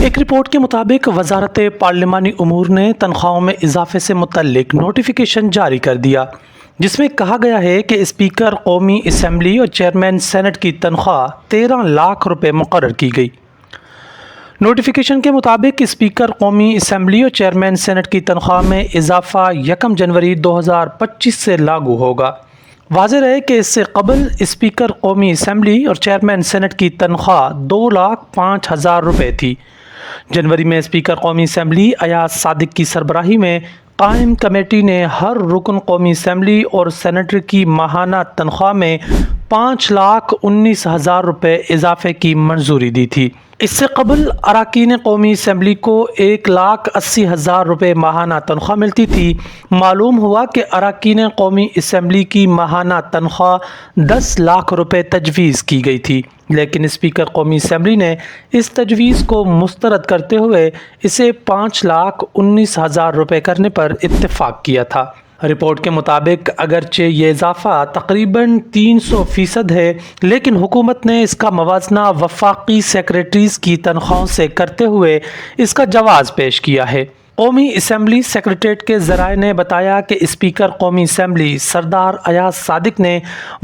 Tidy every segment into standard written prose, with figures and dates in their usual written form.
ایک رپورٹ کے مطابق وزارت پارلیمانی امور نے تنخواہوں میں اضافے سے متعلق نوٹیفیکیشن جاری کر دیا، جس میں کہا گیا ہے کہ اسپیکر قومی اسمبلی اور چیئرمین سینٹ کی تنخواہ 13 لاکھ روپے مقرر کی گئی۔ نوٹیفیکیشن کے مطابق اسپیکر قومی اسمبلی اور چیئرمین سینٹ کی تنخواہ میں اضافہ 1 جنوری 2025 سے لاگو ہوگا۔ واضح رہے کہ اس سے قبل اسپیکر قومی اسمبلی اور چیئرمین سینٹ کی تنخواہ 2,05,000 روپے تھی۔ جنوری میں اسپیکر قومی اسمبلی ایاز صادق کی سربراہی میں قائم کمیٹی نے ہر رکن قومی اسمبلی اور سینیٹر کی ماہانہ تنخواہ میں 5,19,000 روپے اضافے کی منظوری دی تھی۔ اس سے قبل اراکین قومی اسمبلی کو 1,80,000 روپے ماہانہ تنخواہ ملتی تھی۔ معلوم ہوا کہ اراکین قومی اسمبلی کی ماہانہ تنخواہ 10 لاکھ روپے تجویز کی گئی تھی، لیکن اسپیکر قومی اسمبلی نے اس تجویز کو مسترد کرتے ہوئے اسے 5,19,000 روپے کرنے پر اتفاق کیا تھا۔ رپورٹ کے مطابق اگرچہ یہ اضافہ تقریباً 300% ہے، لیکن حکومت نے اس کا موازنہ وفاقی سیکریٹریز کی تنخواہوں سے کرتے ہوئے اس کا جواز پیش کیا ہے۔ قومی اسمبلی سیکریٹریٹ کے ذرائع نے بتایا کہ اسپیکر قومی اسمبلی سردار ایاز صادق نے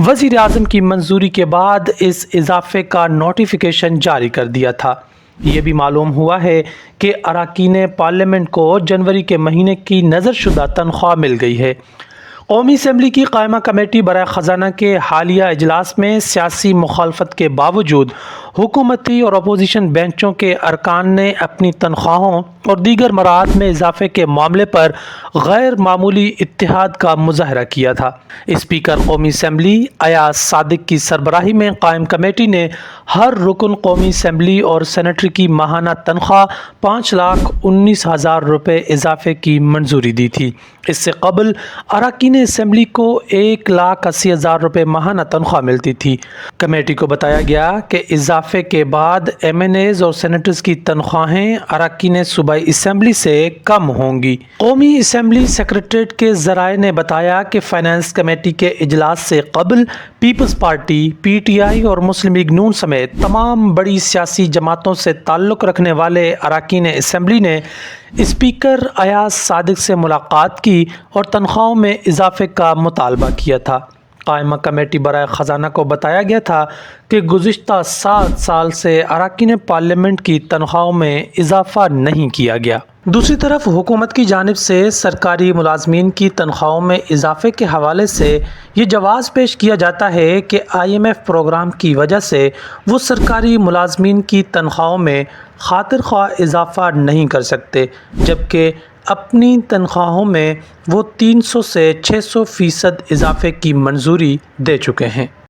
وزیر اعظم کی منظوری کے بعد اس اضافے کا نوٹیفیکیشن جاری کر دیا تھا۔ یہ بھی معلوم ہوا ہے کہ اراکین پارلیمنٹ کو جنوری کے مہینے کی نظر شدہ تنخواہ مل گئی ہے۔ قومی اسمبلی کی قائمہ کمیٹی برائے خزانہ کے حالیہ اجلاس میں سیاسی مخالفت کے باوجود حکومتی اور اپوزیشن بینچوں کے ارکان نے اپنی تنخواہوں اور دیگر مراعات میں اضافے کے معاملے پر غیر معمولی اتحاد کا مظاہرہ کیا تھا۔ اسپیکر قومی اسمبلی ایاز صادق کی سربراہی میں قائم کمیٹی نے ہر رکن قومی اسمبلی اور سینیٹر کی ماہانہ تنخواہ 5,19,000 روپے اضافے کی منظوری دی تھی۔ اس سے قبل اراکین اسمبلی کو 1,80,000 روپے ماہانہ تنخواہ ملتی تھی۔ کمیٹی کو بتایا گیا کہ اضافے کے بعد ایم این ایز اور سینیٹرز کی تنخواہیں اراکین صوبائی اسمبلی سے کم ہوں گی۔ قومی اسمبلی سیکریٹریٹ کے ذرائع نے بتایا کہ فائنانس کمیٹی کے اجلاس سے قبل Peoples Party, P T I اور مسلم لیگ نون سمیت تمام بڑی سیاسی جماعتوں سے تعلق رکھنے والے اراکین اسمبلی نے اسپیکر ایاز صادق سے ملاقات کی اور تنخواہوں میں اضافے کا مطالبہ کیا تھا۔ قائمہ کمیٹی برائے خزانہ کو بتایا گیا تھا کہ گزشتہ 7 سال سے اراکین پارلیمنٹ کی تنخواہوں میں اضافہ نہیں کیا گیا۔ دوسری طرف حکومت کی جانب سے سرکاری ملازمین کی تنخواہوں میں اضافے کے حوالے سے یہ جواز پیش کیا جاتا ہے کہ IMF پروگرام کی وجہ سے وہ سرکاری ملازمین کی تنخواہوں میں خاطر خواہ اضافہ نہیں کر سکتے، جبکہ اپنی تنخواہوں میں وہ 300 سے 600% اضافے کی منظوری دے چکے ہیں۔